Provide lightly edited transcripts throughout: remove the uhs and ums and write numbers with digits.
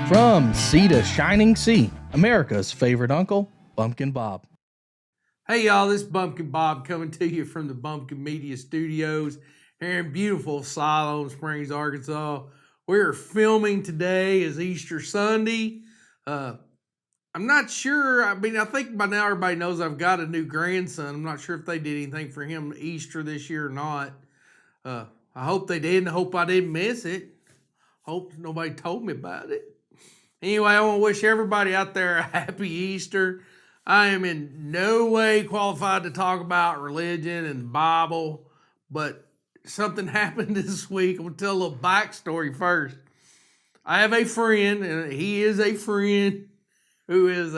From sea to shining sea, America's favorite uncle, Bumpkin Bob. Hey y'all, this is Bumpkin Bob coming to you from the Bumpkin Media Studios here in beautiful Siloam Springs, Arkansas. We're filming today is Easter Sunday. I'm not sure. I think by now everybody knows I've got a new grandson. I'm not sure if they did anything for him Easter this year or not. I hope they did, and I hope I didn't miss it. Hope nobody told me about it. Anyway, I want to wish everybody out there a happy Easter. I am in no way qualified to talk about religion and the Bible, but something happened this week. I'm going to tell a little backstory first. I have a friend, and he is a friend who is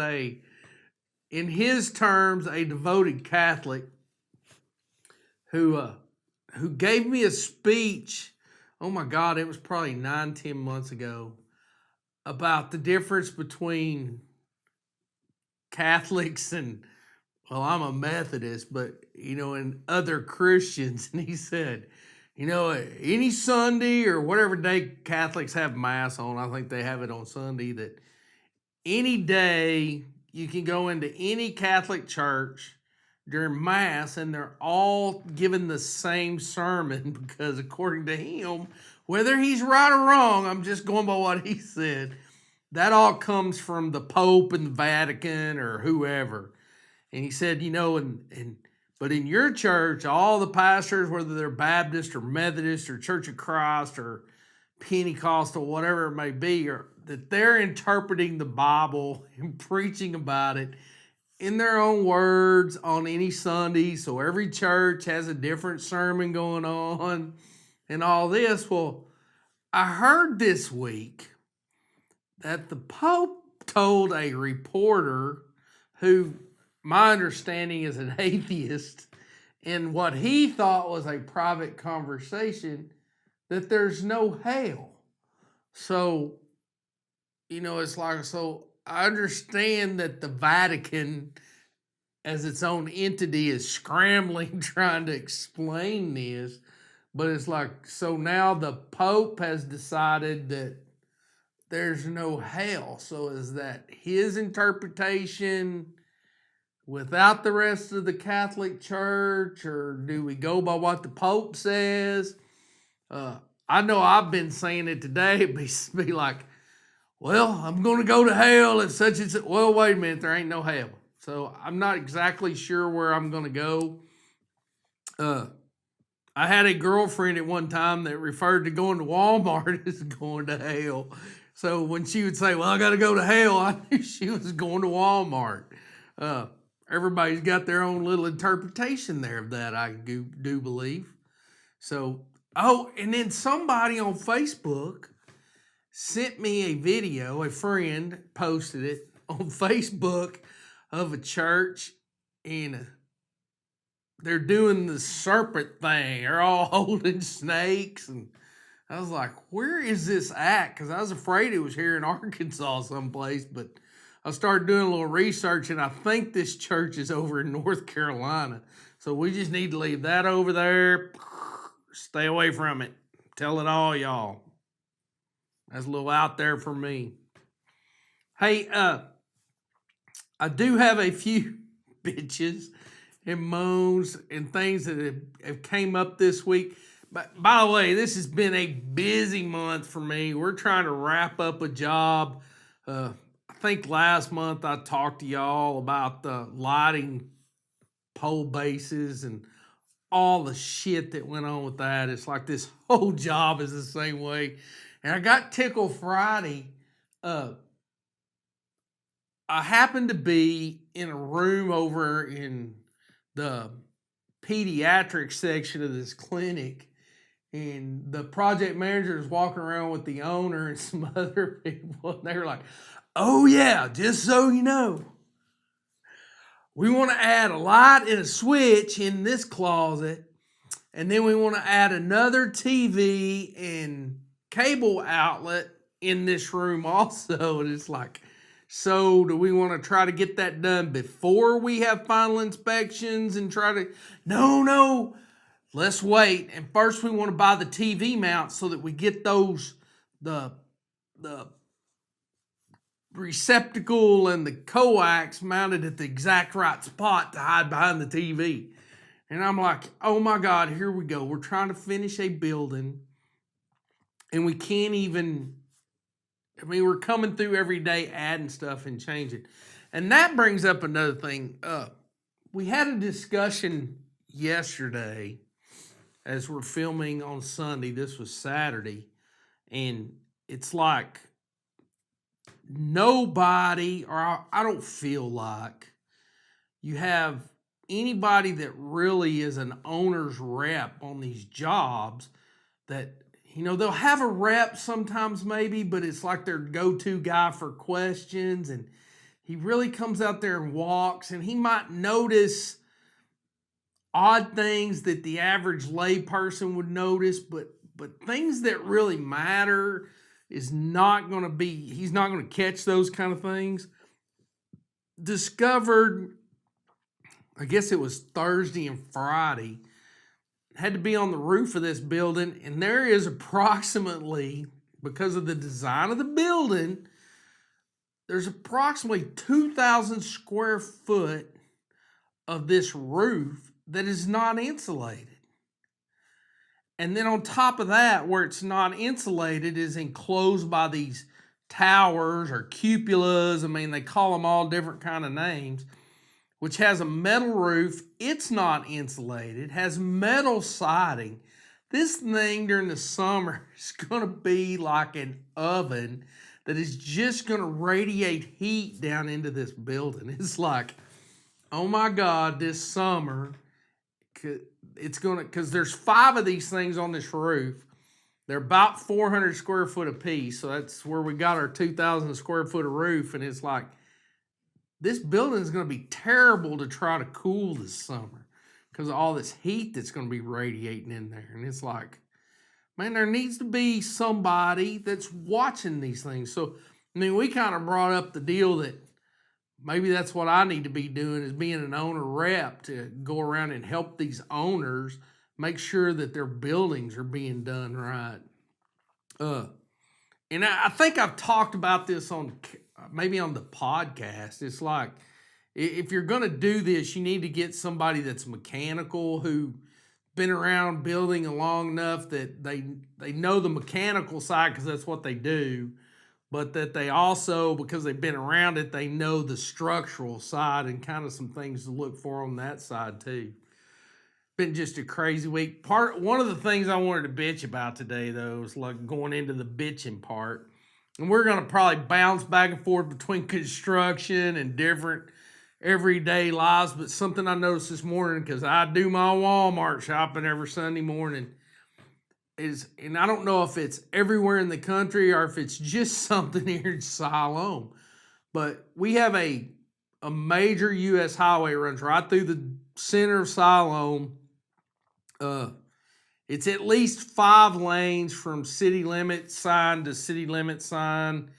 in his terms, a devoted Catholic who gave me a speech. Oh my God, it was probably 9-10 months ago about the difference between Catholics and, well, I'm a Methodist, but, and other Christians. And he said, any Sunday or whatever day Catholics have Mass on, I think they have it on Sunday, that any day you can go into any Catholic church during Mass and they're all given the same sermon because according to him, whether he's right or wrong, I'm just going by what he said, that all comes from the Pope and the Vatican or whoever. And he said, but in your church, all the pastors, whether they're Baptist or Methodist or Church of Christ or Pentecostal, whatever it may be, or that they're interpreting the Bible and preaching about it in their own words on any Sunday. So every church has a different sermon going on and all this. Well, I heard this week that the Pope told a reporter who, my understanding, is an atheist, in what he thought was a private conversation, that there's no hell. So, it's like, so I understand that the Vatican, as its own entity, is scrambling trying to explain this, but it's like, so now the Pope has decided that there's no hell. So is that his interpretation without the rest of the Catholic Church, or do we go by what the Pope says? I know I've been saying it today. It'd be like, well, I'm going to go to hell if such and such. Well, wait a minute, there ain't no hell. So I'm not exactly sure where I'm going to go. I had a girlfriend at one time that referred to going to Walmart as going to hell. So when she would say, well, I got to go to hell, I knew she was going to Walmart. Everybody's got their own little interpretation there of that, I do believe. So, and then somebody on Facebook sent me a video, a friend posted it on Facebook of a church, and they're doing the serpent thing. They're all holding snakes, and I was like, where is this at? Because I was afraid it was here in Arkansas someplace, but I started doing a little research, and I think this church is over in North Carolina. So we just need to leave that over there. Stay away from it. Tell it all, y'all. That's a little out there for me. Hey, I do have a few bitches and moans and things that have came up this week. But by the way, this has been a busy month for me. We're trying to wrap up a job. I think last month I talked to y'all about the lighting pole bases and all the shit that went on with that. It's like this whole job is the same way. And I got tickled Friday. I happened to be in a room over in the pediatric section of this clinic, and the project manager is walking around with the owner and some other people, and they were like, oh yeah, just so you know, we want to add a light and a switch in this closet, and then we want to add another TV and cable outlet in this room also. And it's like, so do we want to try to get that done before we have final inspections and try to, no, let's wait. And first we want to buy the TV mounts so that we get those, the receptacle and the coax mounted at the exact right spot to hide behind the TV. And I'm like, oh my God, here we go. We're trying to finish a building and we can't even, we're coming through every day adding stuff and changing. And that brings up another thing. We had a discussion yesterday as we're filming on Sunday. This was Saturday. And it's like nobody, or I don't feel like you have anybody that really is an owner's rep on these jobs that, they'll have a rep sometimes maybe, but it's like their go-to guy for questions. And he really comes out there and walks, and he might notice odd things that the average lay person would notice, but things that really matter is not going to be, he's not going to catch those kind of things. Discovered, I guess it was Thursday and Friday, had to be on the roof of this building, and there is approximately, because of the design of the building, there's approximately 2,000 square foot of this roof that is not insulated. And then on top of that, where it's not insulated, is enclosed by these towers or cupolas. They call them all different kind of names, which has a metal roof. It's not insulated, has metal siding. This thing during the summer is going to be like an oven that is just going to radiate heat down into this building. It's like, oh my God, this summer, it's going to, because there's 5 of these things on this roof. They're about 400 square foot apiece. So that's where we got our 2,000 square foot of roof. And it's like, this building is going to be terrible to try to cool this summer because of all this heat that's going to be radiating in there. And it's like, man, there needs to be somebody that's watching these things. So, we kind of brought up the deal that maybe that's what I need to be doing, is being an owner rep to go around and help these owners make sure that their buildings are being done right. And I think I've talked about this maybe on the podcast. It's like, if you're going to do this, you need to get somebody that's mechanical, who been around building long enough that they know the mechanical side because that's what they do, but that they also, because they've been around it, they know the structural side and kind of some things to look for on that side too. Been just a crazy week. One of the things I wanted to bitch about today, though, is like going into the bitching part. And we're going to probably bounce back and forth between construction and different everyday lives. But something I noticed this morning, because I do my Walmart shopping every Sunday morning, and I don't know if it's everywhere in the country or if it's just something here in Siloam, but we have a major U.S. highway runs right through the center of Siloam. It's at least 5 lanes from city limit sign to city limit sign,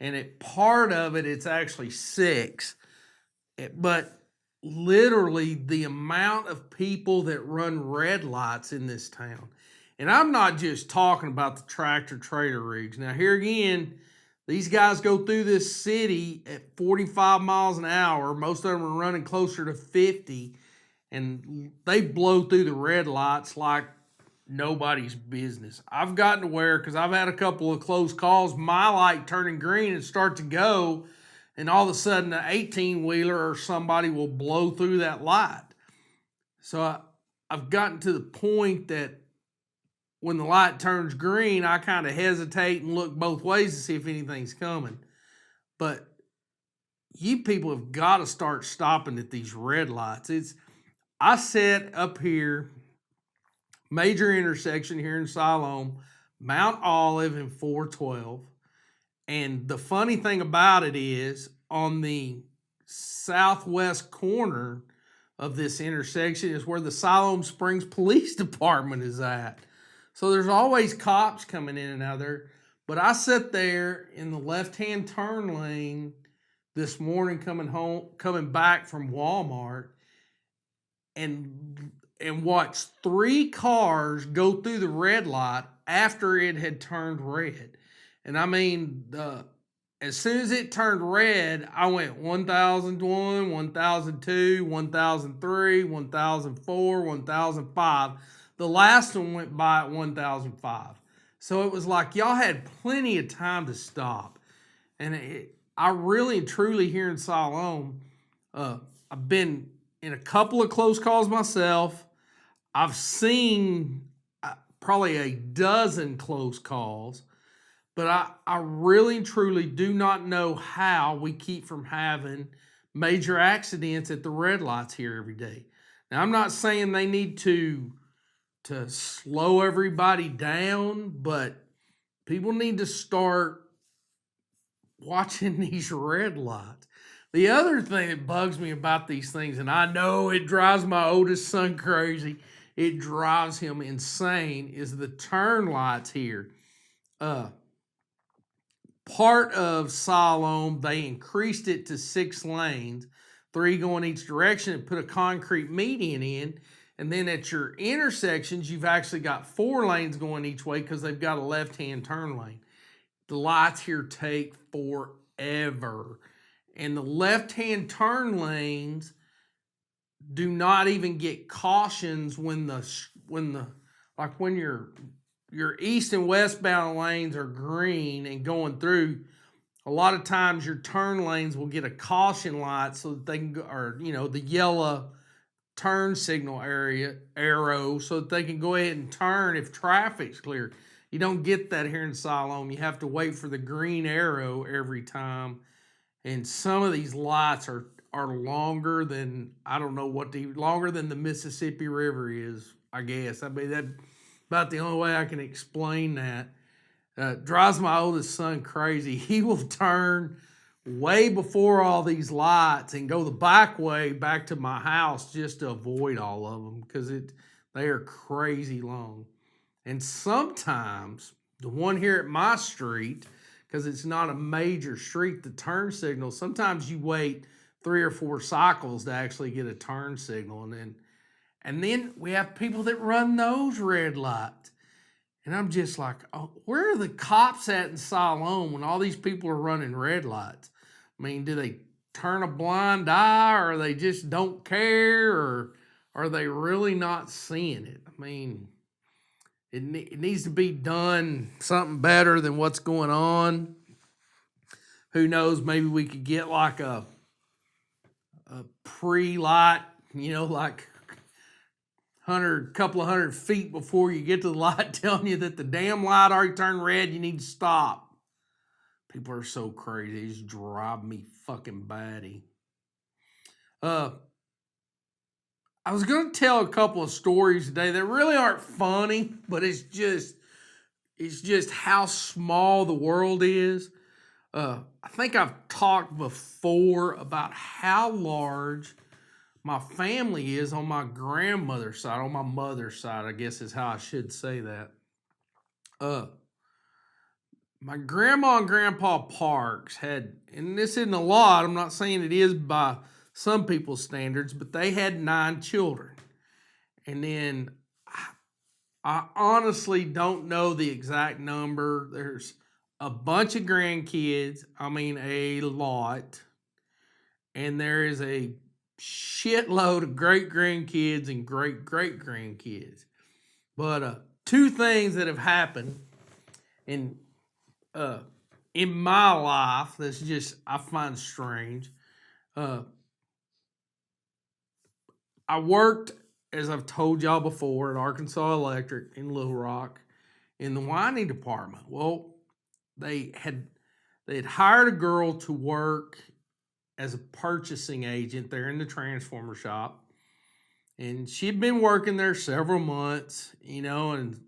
and part of it, it's actually 6. But literally the amount of people that run red lights in this town, and I'm not just talking about the tractor trailer rigs. Now here again, these guys go through this city at 45 miles an hour. Most of them are running closer to 50, and they blow through the red lights like nobody's business. I've gotten to where, because I've had a couple of close calls, my light turning green and start to go, and all of a sudden an 18-wheeler or somebody will blow through that light. So I've gotten to the point that when the light turns green, I kind of hesitate and look both ways to see if anything's coming. But you people have got to start stopping at these red lights. I sat up here, major intersection here in Siloam, Mount Olive and 412. And the funny thing about it is, on the southwest corner of this intersection is where the Siloam Springs Police Department is at. So there's always cops coming in and out of there. But I sat there in the left-hand turn lane this morning coming back from Walmart, and watched 3 cars go through the red light after it had turned red. And as soon as it turned red, I went 1001, 1002, 1003, 1004, 1005. The last one went by at 1005. So it was like y'all had plenty of time to stop. And I really and truly here in Siloam, I've been in a couple of close calls myself. I've seen probably a dozen close calls, but I really and truly do not know how we keep from having major accidents at the red lights here every day. Now, I'm not saying they need to slow everybody down, but people need to start watching these red lights. The other thing that bugs me about these things, and I know it drives my oldest son crazy, it drives him insane, is the turn lights here. Part of Siloam, they increased it to 6 lanes, 3 going each direction, and put a concrete median in. And then at your intersections, you've actually got 4 lanes going each way because they've got a left-hand turn lane. The lights here take forever. And the left-hand turn lanes do not even get cautions when your east and westbound lanes are green and going through. A lot of times your turn lanes will get a caution light so that they can go, or the yellow turn signal arrow so that they can go ahead and turn if traffic's clear. You don't get that here in Siloam. You have to wait for the green arrow every time. And some of these lights are longer than, I don't know longer than the Mississippi River is, I guess. I mean, that's about the only way I can explain that. Drives my oldest son crazy. He will turn way before all these lights and go the back way back to my house just to avoid all of them because they are crazy long. And sometimes the one here at my street, because it's not a major street, the turn signal, sometimes you wait 3 or 4 cycles to actually get a turn signal. And then we have people that run those red lights. And I'm just like, oh, where are the cops at in Siloam when all these people are running red lights? I mean, do they turn a blind eye, or they just don't care, or are they really not seeing it? I mean, it needs to be done something better than what's going on. Who knows? Maybe we could get like a pre-light, like couple of hundred feet before you get to the light telling you that the damn light already turned red, you need to stop. People are so crazy. They just drive me fucking batty. I was going to tell a couple of stories today that really aren't funny, but it's just how small the world is. I think I've talked before about how large my family is on my grandmother's side, on my mother's side, I guess is how I should say that. My grandma and grandpa Parks had, and this isn't a lot, I'm not saying it is by some people's standards, but they had 9 children. And then I honestly don't know the exact number. There's a bunch of grandkids, I mean a lot. And there is a shitload of great grandkids and great great grandkids. But 2 things that have happened in my life that's just I find strange. I worked, as I've told y'all before, at Arkansas Electric in Little Rock in the winding department. Well, they had hired a girl to work as a purchasing agent there in the transformer shop. And she'd been working there several months, and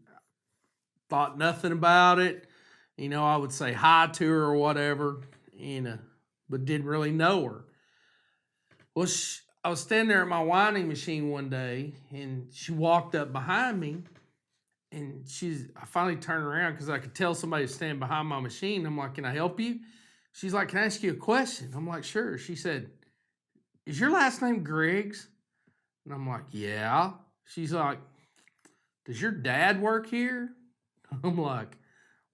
thought nothing about it. I would say hi to her or whatever, but didn't really know her. Well, I was standing there at my winding machine one day, and she walked up behind me, and I finally turned around because I could tell somebody was standing behind my machine. I'm like, can I help you? She's like, can I ask you a question? I'm like, sure. She said, is your last name Griggs? And I'm like, yeah. She's like, does your dad work here? I'm like,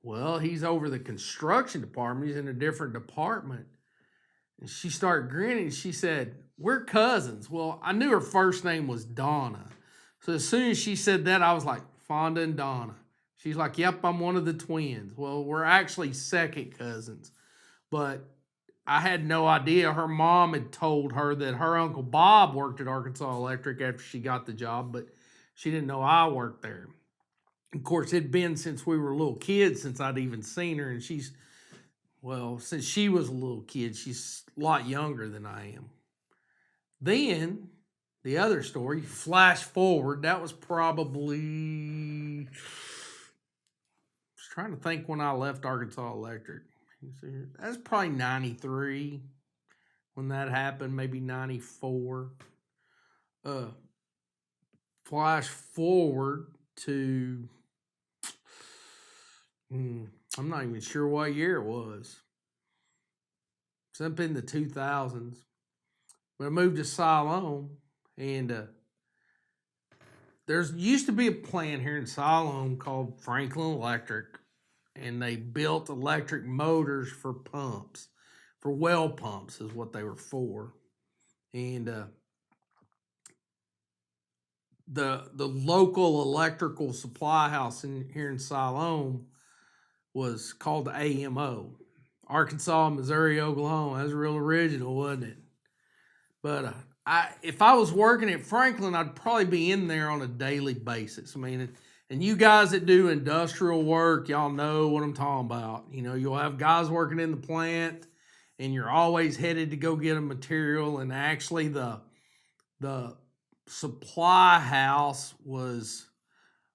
Well, he's over the construction department. He's in a different department. And she started grinning. She said, "We're cousins." Well, I knew her first name was Donna. So as soon as she said that, I was like, Fonda and Donna. She's like, "Yep, I'm one of the twins." Well, we're actually second cousins. But I had no idea. Her mom had told her that her Uncle Bob worked at Arkansas Electric after she got the job, but she didn't know I worked there. Of course, it'd been since we were little kids since I'd even seen her, and since she was a little kid, she's a lot younger than I am. Then, the other story, flash forward, that was probably, I was trying to think when I left Arkansas Electric. That's probably 93 when that happened, maybe 94. Flash forward to, I'm not even sure what year it was. Something in the 2000s. But I moved to Siloam, and there's used to be a plant here in Siloam called Franklin Electric, and they built electric motors for pumps, for well pumps is what they were for. And the local electrical supply house here in Siloam was called the AMO, Arkansas, Missouri, Oklahoma. That's real original, wasn't it? But if I was working at Franklin, I'd probably be in there on a daily basis. I mean, and you guys that do industrial work, y'all know what I'm talking about. You know, you'll have guys working in the plant, and you're always headed to go get a material. And actually, the supply house was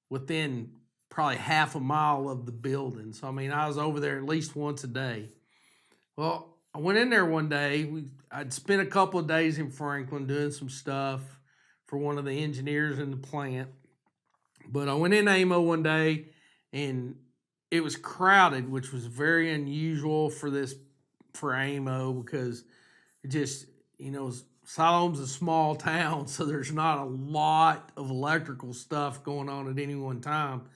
within probably half a mile of the building. So, I mean, I was over there at least once a day. Well, I went in there one day. I'd spent a couple of days in Franklin doing some stuff for one of the engineers in the plant. But I went in AMO one day, and it was crowded, which was very unusual for AMO, because it just, Siloam's a small town, so there's not a lot of electrical stuff going on at any one time.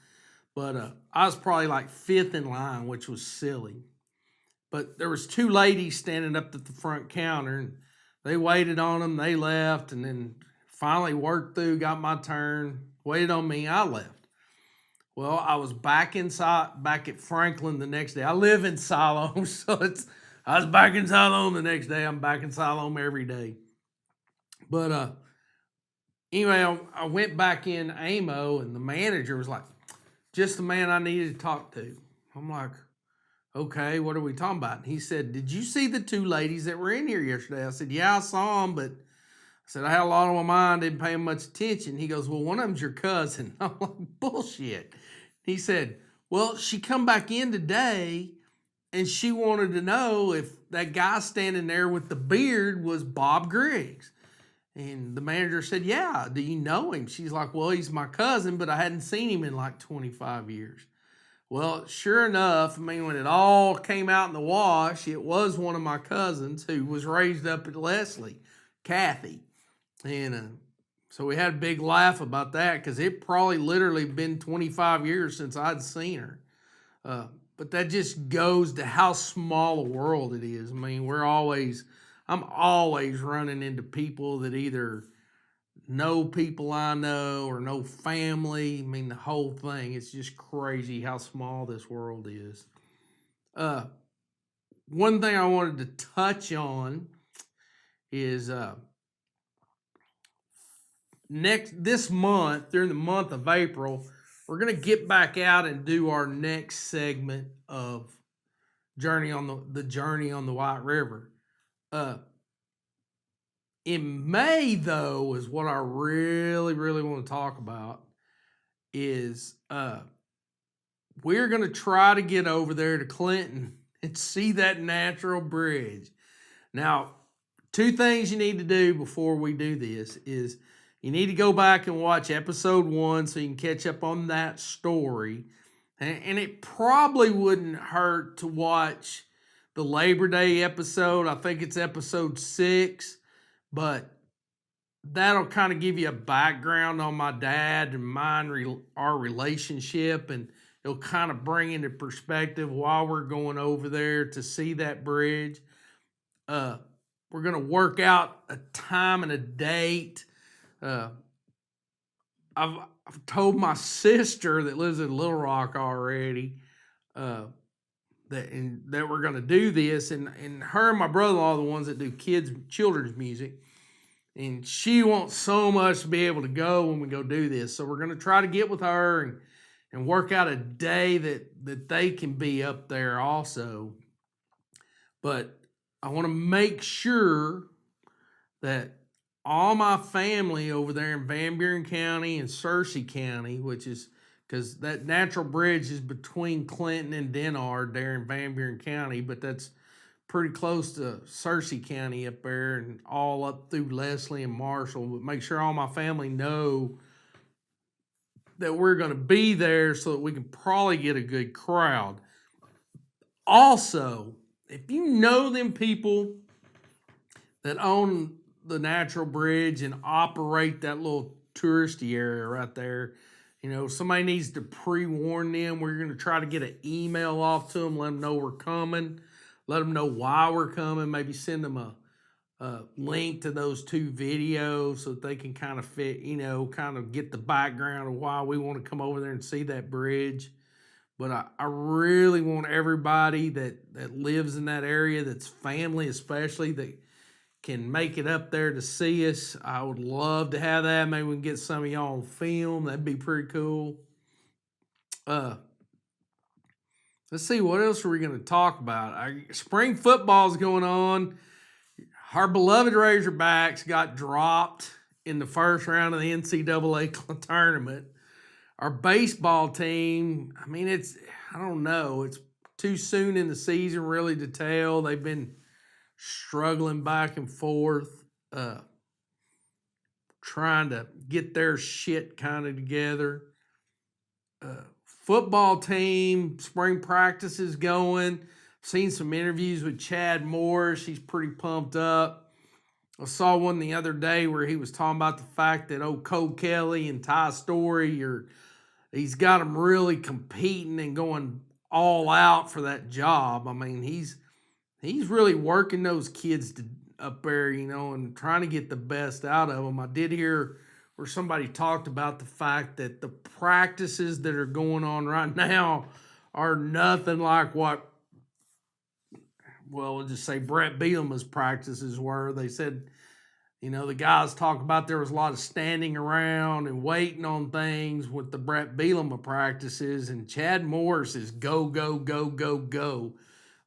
But I was probably like fifth in line, which was silly. But there was two ladies standing up at the front counter, and they waited on them. They left, and then finally worked through, got my turn, waited on me. I left. Well, I was back at Franklin the next day. I live in Siloam, so I was back in Siloam the next day. I'm back in Siloam every day. But anyway, I went back in AMO, and the manager was like, "Just the man I needed to talk to." I'm like, "Okay, what are we talking about?" And he said, "Did you see the two ladies that were in here yesterday?" I said, "Yeah, I saw them, but," I said, "I had a lot on my mind, didn't pay them much attention." He goes, "Well, one of them's your cousin." I'm like, "Bullshit." He said, "Well, she come back in today, and she wanted to know if that guy standing there with the beard was Bob Griggs." And the manager said, "Yeah, do you know him?" She's like, "Well, he's my cousin, but I hadn't seen him in like 25 years. Well, sure enough, I mean, when it all came out in the wash, it was one of my cousins who was raised up at Leslie, Kathy. And so we had a big laugh about that, because it probably literally been 25 years since I'd seen her. But that just goes to how small a world it is. I mean, I'm always running into people that either know people I know or know family. I mean, the whole thing. It's just crazy how small this world is. One thing I wanted to touch on is this month, during the month of April, we're gonna get back out and do our next segment of Journey on the White River. In May, though, is what I really, really want to talk about. Is we're going to try to get over there to Clinton and see that natural bridge. Now, two things you need to do before we do this is you need to go back and watch episode 1 so you can catch up on that story. And it probably wouldn't hurt to watch the Labor Day episode. I think it's episode 6. But that'll kind of give you a background on my dad and our relationship. And it'll kind of bring into perspective while we're going over there to see that bridge. We're going to work out a time and a date. I've told my sister that lives in Little Rock already that we're going to do this, and her and my brother-in-law are the ones that do children's music, and she wants so much to be able to go when we go do this. So we're going to try to get with her and work out a day that they can be up there also. But I want to make sure that all my family over there in Van Buren County and Searcy County, which is because that natural bridge is between Clinton and Denard there in Van Buren County, but that's pretty close to Searcy County up there and all up through Leslie and Marshall. But make sure all my family know that we're going to be there so that we can probably get a good crowd. Also, if you know them people that own the natural bridge and operate that little touristy area right there, somebody needs to pre-warn them. We're going to try to get an email off to them, let them know we're coming, let them know why we're coming, maybe send them a link to those 2 videos so that they can kind of kind of get the background of why we want to come over there and see that bridge. But I really want everybody that lives in that area, that's family especially, that can make it up there to see us. I would love to have that. Maybe we can get some of y'all on film. That'd be pretty cool. Let's see, what else are we going to talk about? Spring football's going on. Our beloved Razorbacks got dropped in the first round of the NCAA tournament. Our baseball team, I don't know. It's too soon in the season really to tell. They've been struggling back and forth, trying to get their shit kind of together. Football team, spring practice is going. Seen some interviews with Chad Morris. He's pretty pumped up. I saw one the other day where he was talking about the fact that Cole Kelly and Ty Story he's got them really competing and going all out for that job. He's really working those kids up there, and trying to get the best out of them. I did hear where somebody talked about the fact that the practices that are going on right now are nothing like what, we'll just say Brett Bielema's practices were. They said, the guys talk about there was a lot of standing around and waiting on things with the Brett Bielema practices, and Chad Morris is go, go, go, go, go.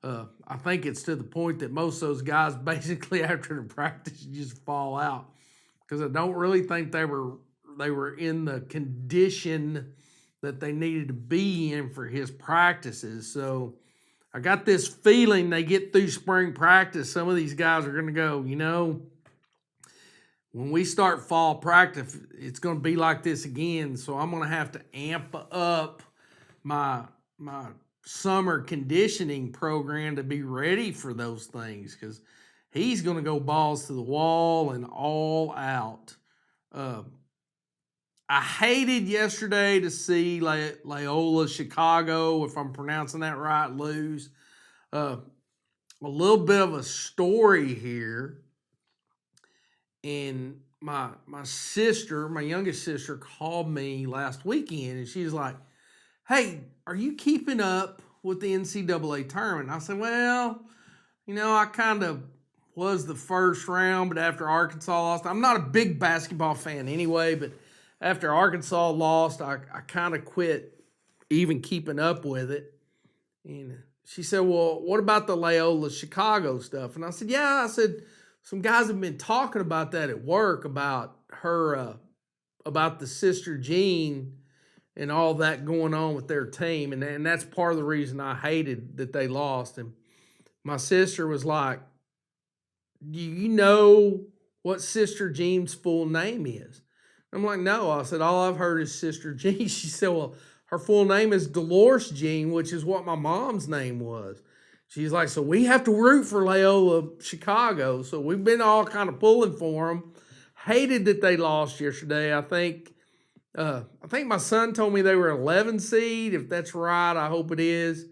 I think it's to the point that most of those guys basically after the practice just fall out, because I don't really think they were in the condition that they needed to be in for his practices. So I got this feeling they get through spring practice, some of these guys are going to go, when we start fall practice, it's going to be like this again. So I'm going to have to amp up my summer conditioning program to be ready for those things, because he's going to go balls to the wall and all out. I hated yesterday to see Loyola Chicago, if I'm pronouncing that right, lose. A little bit of a story here. And my sister, my youngest sister, called me last weekend, and she's like, "Hey, are you keeping up with the NCAA tournament?" And I said, "Well, I kind of was the first round, but after Arkansas lost, I'm not a big basketball fan anyway, but after Arkansas lost, I kind of quit even keeping up with it." And she said, "Well, what about the Loyola Chicago stuff?" And I said, "Yeah," I said, "some guys have been talking about that at work, about her, about the Sister Jean and all that going on with their team. And that's part of the reason I hated that they lost." And my sister was like, "Do you know what Sister Jean's full name is?" I'm like, "No." I said, "All I've heard is Sister Jean." She said, "Well, her full name is Dolores Jean, which is what my mom's name was." She's like, "So we have to root for Loyola Chicago." So we've been all kind of pulling for them. Hated that they lost yesterday. I think I think my son told me they were 11 seed. If that's right, I hope it is.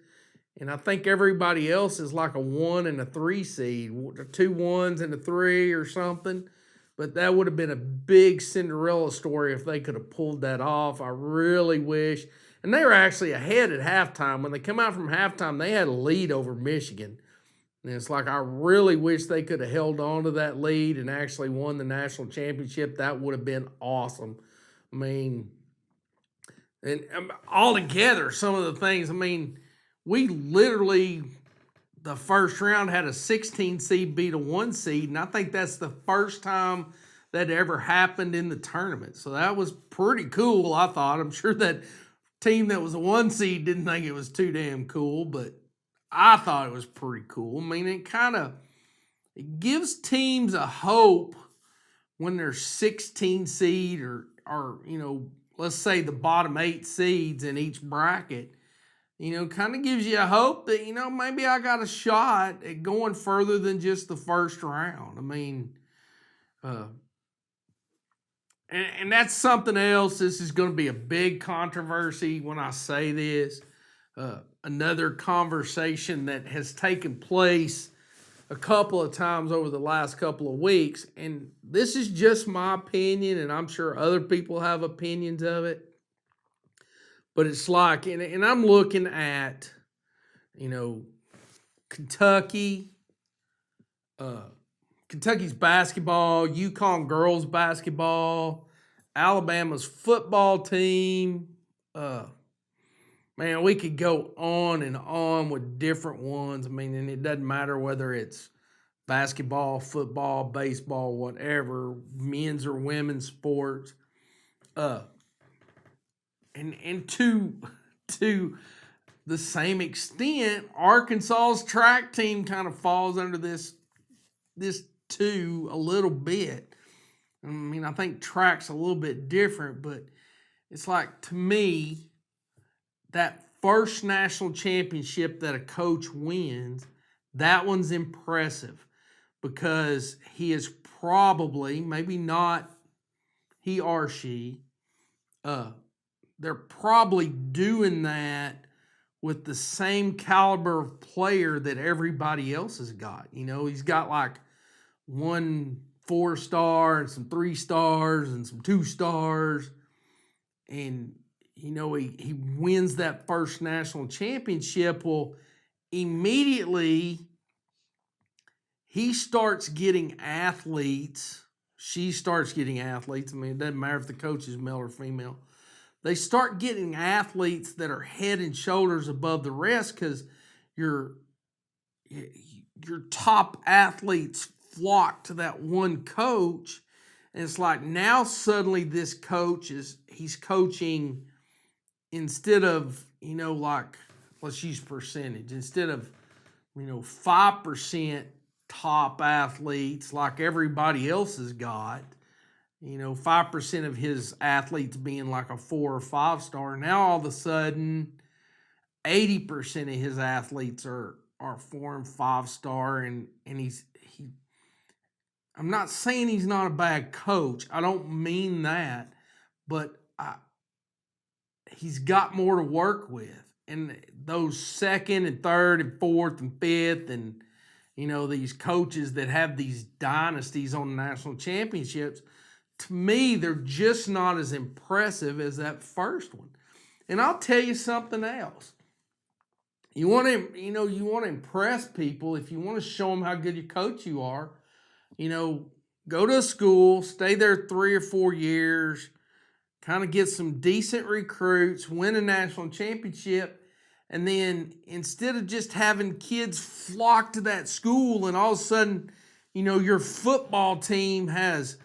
And I think everybody else is like a 1 and a 3 seed, 2 1s and a 3 or something. But that would have been a big Cinderella story if they could have pulled that off. I really wish. And they were actually ahead at halftime. When they come out from halftime, they had a lead over Michigan. And it's like, I really wish they could have held on to that lead and actually won the national championship. That would have been awesome. I mean, and all together, some of the things, I mean, we literally, the first round had a 16 seed beat a 1 seed, and I think that's the first time that ever happened in the tournament. So that was pretty cool, I thought. I'm sure that team that was a 1 seed didn't think it was too damn cool, but I thought it was pretty cool. I mean, it gives teams a hope when they're 16 seed or let's say the bottom 8 seeds in each bracket. Kind of gives you a hope that, maybe I got a shot at going further than just the first round. I mean, and that's something else. This is going to be a big controversy when I say this. Another conversation that has taken place a couple of times over the last couple of weeks, and this is just my opinion, and I'm sure other people have opinions of it. But it's like, and I'm looking at, Kentucky, Kentucky's basketball, UConn girls basketball, Alabama's football team. Man, we could go on and on with different ones. I mean, and it doesn't matter whether it's basketball, football, baseball, whatever, men's or women's sports. And to the same extent, Arkansas's track team kind of falls under this too a little bit. I mean, I think track's a little bit different, but it's like, to me, that first national championship that a coach wins, that one's impressive because he is probably, maybe not he or she, they're probably doing that with the same caliber of player that everybody else has got. He's got like 1 4-star and some 3-stars and some 2-stars. And, he wins that first national championship. Well, immediately he starts getting athletes. She starts getting athletes. I mean, it doesn't matter if the coach is male or female. They start getting athletes that are head and shoulders above the rest because your top athletes flock to that one coach. And it's like, now suddenly this coach he's coaching instead of, like, let's use percentage, instead of, 5% top athletes like everybody else has got, 5% of his athletes being like a 4 or 5-star. Now all of a sudden, 80% of his athletes are 4 and 5-star, and I'm not saying he's not a bad coach. I don't mean that, but he's got more to work with. And those 2nd and 3rd and 4th and 5th and, these coaches that have these dynasties on the national championships, to me, they're just not as impressive as that first one. And I'll tell you something else. You want to impress people. If you want to show them how good your coach you are, go to a school, stay there 3 or 4 years, kind of get some decent recruits, win a national championship, and then instead of just having kids flock to that school and all of a sudden, your football team has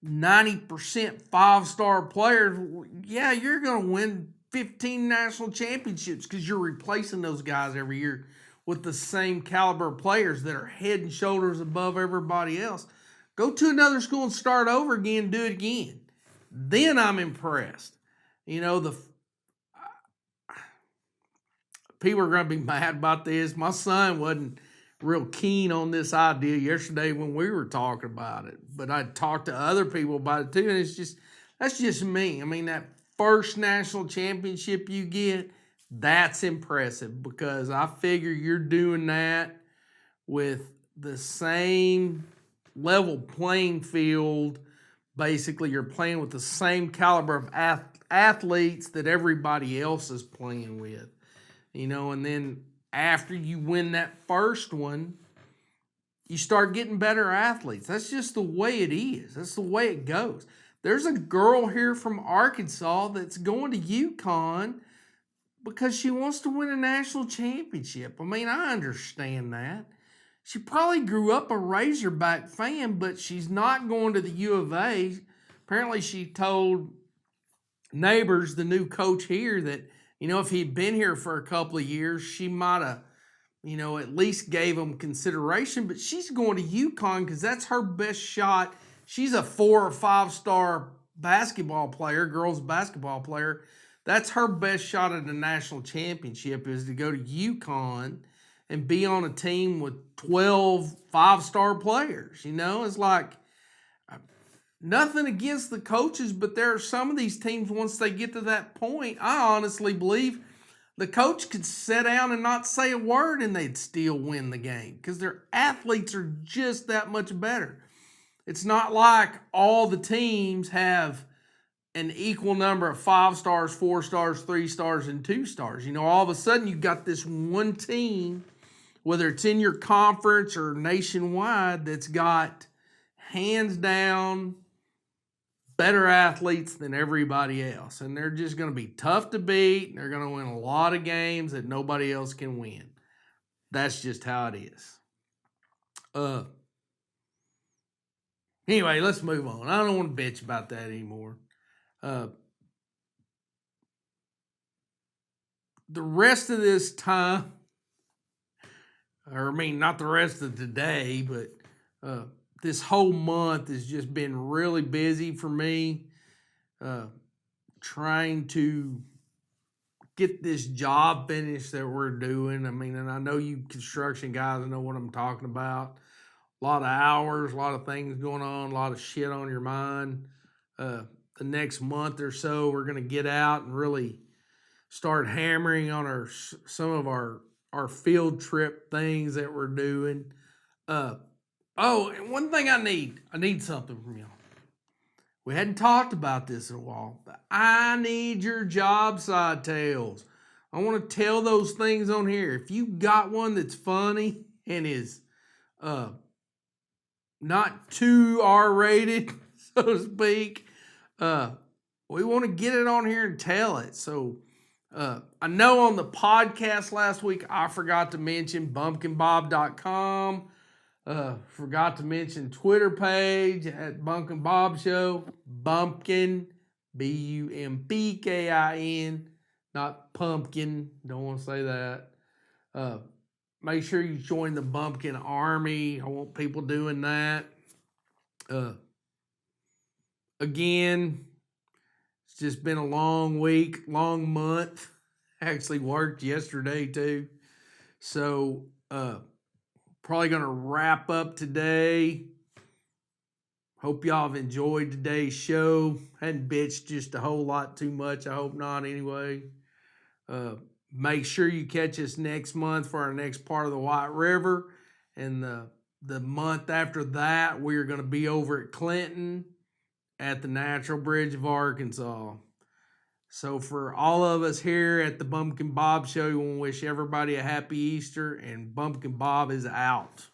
90% 5-star players, yeah, you're going to win 15 national championships because you're replacing those guys every year with the same caliber of players that are head and shoulders above everybody else. Go to another school and start over again, do it again. Then I'm impressed. The people are going to be mad about this. My son wasn't real keen on this idea yesterday when we were talking about it, but I talked to other people about it too, and it's just, That's just me. I mean, that first national championship you get, that's impressive because I figure you're doing that with the same level playing field. Basically, you're playing with the same caliber of athletes that everybody else is playing with, and then after you win that first one, you start getting better athletes. That's just the way it is. That's the way it goes. There's a girl here from Arkansas that's going to UConn because she wants to win a national championship. I mean, I understand that. She probably grew up a Razorback fan, but she's not going to the U of A. Apparently, she told Neighbors, the new coach here, that, if he'd been here for a couple of years, she might have, at least gave him consideration. But she's going to UConn because that's her best shot. She's a 4 or 5 star basketball player, girls basketball player. That's her best shot at the national championship, is to go to UConn and be on a team with 12 5-star players. It's like, nothing against the coaches, but there are some of these teams, once they get to that point, I honestly believe the coach could sit down and not say a word and they'd still win the game because their athletes are just that much better. It's not like all the teams have an equal number of 5 stars, 4 stars, 3 stars, and 2 stars. All of a sudden you've got this one team, whether it's in your conference or nationwide, that's got hands down better athletes than everybody else. And they're just going to be tough to beat. They're going to win a lot of games that nobody else can win. That's just how it is. Anyway, let's move on. I don't want to bitch about that anymore. The rest of this time, not the rest of today, but this whole month has just been really busy for me, trying to get this job finished that we're doing. And I know you construction guys know what I'm talking about. A lot of hours, a lot of things going on, a lot of shit on your mind. The next month or so, we're going to get out and really start hammering on some of our field trip things that we're doing. And one thing I need something from y'all. We hadn't talked about this in a while, but I need your job site tales. I want to tell those things on here. If you got one that's funny and is not too R-rated, so to speak, we want to get it on here and tell it. So I know on the podcast last week, I forgot to mention bumpkinbob.com. Forgot to mention Twitter page at Bumpkin Bob Show. Bumpkin, Bumpkin, not pumpkin. Don't want to say that. Make sure you join the Bumpkin Army. I want people doing that. Again, it's just been a long week, long month. Actually worked yesterday too. So, probably going to wrap up today. Hope y'all have enjoyed today's show. Hadn't bitched just a whole lot too much. I hope not anyway. Make sure you catch us next month for our next part of the White River. And the month after that, we're going to be over at Clinton at the Natural Bridge of Arkansas. So for all of us here at the Bumpkin Bob Show, we want to wish everybody a happy Easter, and Bumpkin Bob is out.